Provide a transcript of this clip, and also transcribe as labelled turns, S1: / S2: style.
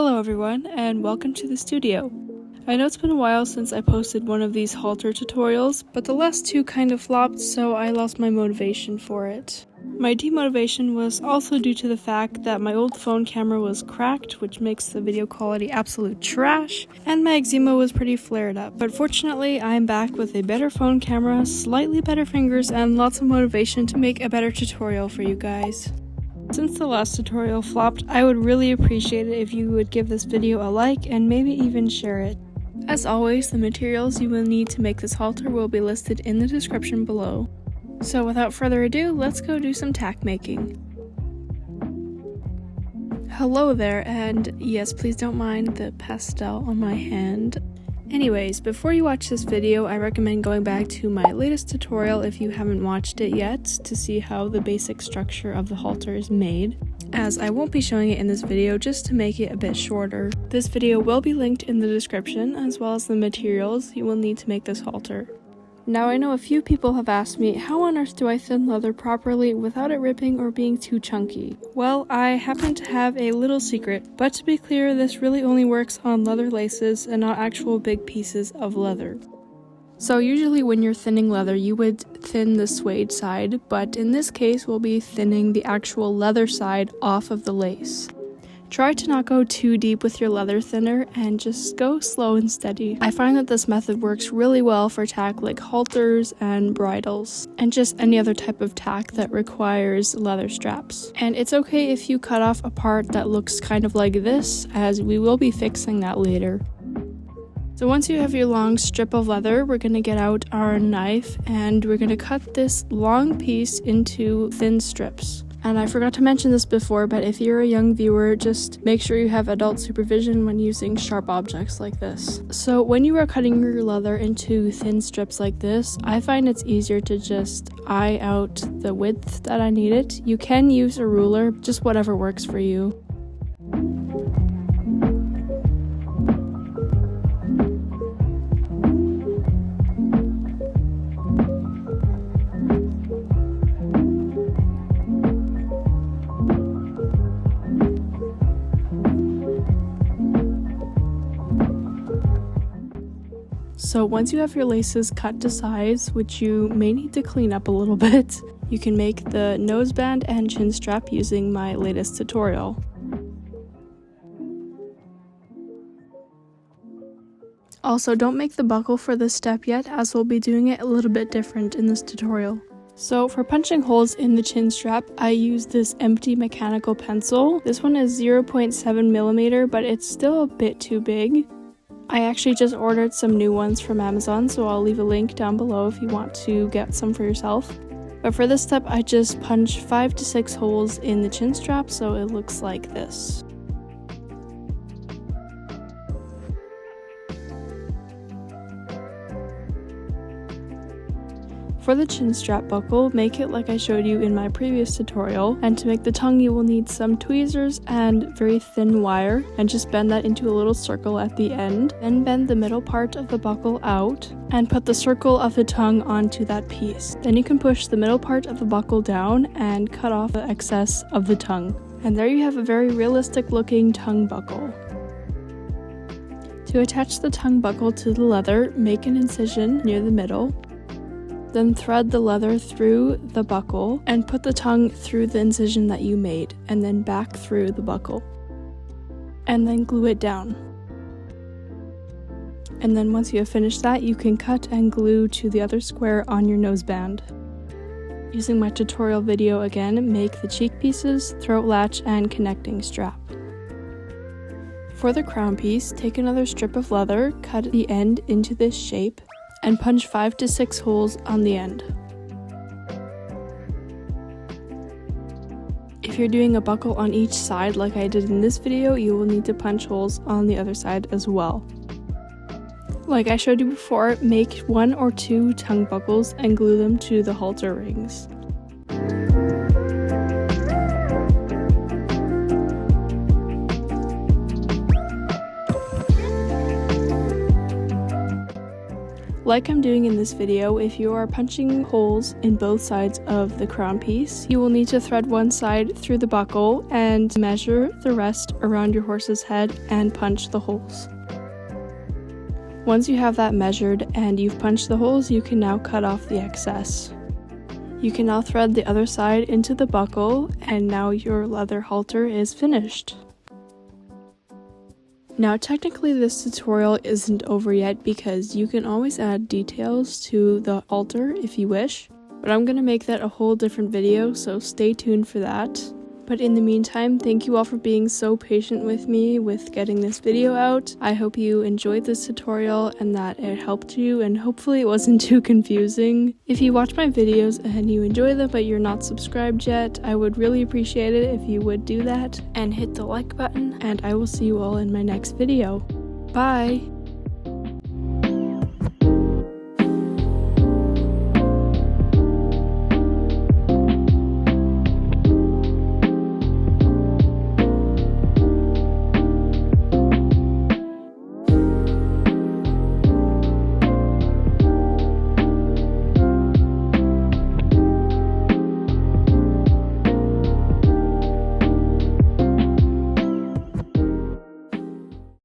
S1: Hello everyone, and welcome to the studio. I know it's been a while since I posted one of these halter tutorials, but the last two kind of flopped, so I lost my motivation for it. My demotivation was also due to the fact that my old phone camera was cracked, which makes the video quality absolute trash, and my eczema was pretty flared up. But fortunately, I'm back with a better phone camera, slightly better fingers, and lots of motivation to make a better tutorial for you guys. Since the last tutorial flopped, I would really appreciate it if you would give this video a like and maybe even share it. As always, the materials you will need to make this halter will be listed in the description below. So without further ado, let's go do some tack making. Hello there, and yes, please don't mind the pastel on my hand. Anyways, before you watch this video, I recommend going back to my latest tutorial if you haven't watched it yet to see how the basic structure of the halter is made, as I won't be showing it in this video just to make it a bit shorter. This video will be linked in the description as well as the materials you will need to make this halter. Now I know a few people have asked me, how on earth do I thin leather properly without it ripping or being too chunky? Well, I happen to have a little secret, but to be clear, this really only works on leather laces and not actual big pieces of leather. So usually when you're thinning leather, you would thin the suede side, but in this case we'll be thinning the actual leather side off of the lace. Try to not go too deep with your leather thinner and just go slow and steady. I find that this method works really well for tack like halters and bridles, and just any other type of tack that requires leather straps. And it's okay if you cut off a part that looks kind of like this, as we will be fixing that later. So once you have your long strip of leather, we're going to get out our knife and we're going to cut this long piece into thin strips. And I forgot to mention this before, but if you're a young viewer, just make sure you have adult supervision when using sharp objects like this. So when you are cutting your leather into thin strips like this, I find it's easier to just eye out the width that I need it. You can use a ruler, just whatever works for you. So once you have your laces cut to size, which you may need to clean up a little bit, you can make the noseband and chin strap using my latest tutorial. Also, don't make the buckle for this step yet, as we'll be doing it a little bit different in this tutorial. So for punching holes in the chin strap, I use this empty mechanical pencil. This one is 0.7mm, but it's still a bit too big. I actually just ordered some new ones from Amazon, so I'll leave a link down below if you want to get some for yourself. But for this step, I just punch 5 to 6 holes in the chin strap, so it looks like this. For the chin strap buckle, make it like I showed you in my previous tutorial, and to make the tongue you will need some tweezers and very thin wire, and just bend that into a little circle at the end. Then bend the middle part of the buckle out and put the circle of the tongue onto that piece. Then you can push the middle part of the buckle down and cut off the excess of the tongue. And there you have a very realistic looking tongue buckle. To attach the tongue buckle to the leather, make an incision near the middle. Then thread the leather through the buckle and put the tongue through the incision that you made, and then back through the buckle. And then glue it down. And then once you have finished that, you can cut and glue to the other square on your noseband. Using my tutorial video again, make the cheek pieces, throat latch, and connecting strap. For the crown piece, take another strip of leather, cut the end into this shape, and punch 5 to 6 holes on the end. If you're doing a buckle on each side like I did in this video, you will need to punch holes on the other side as well. Like I showed you before, make 1 or 2 tongue buckles and glue them to the halter rings. Like I'm doing in this video, if you are punching holes in both sides of the crown piece, you will need to thread one side through the buckle and measure the rest around your horse's head and punch the holes. Once you have that measured and you've punched the holes, you can now cut off the excess. You can now thread the other side into the buckle, and now your leather halter is finished. Now technically this tutorial isn't over yet because you can always add details to the halter if you wish, but I'm gonna make that a whole different video, so stay tuned for that. But in the meantime, thank you all for being so patient with me with getting this video out. I hope you enjoyed this tutorial and that it helped you, and hopefully it wasn't too confusing. If you watch my videos and you enjoy them but you're not subscribed yet, I would really appreciate it if you would do that and hit the like button, and I will see you all in my next video. Bye!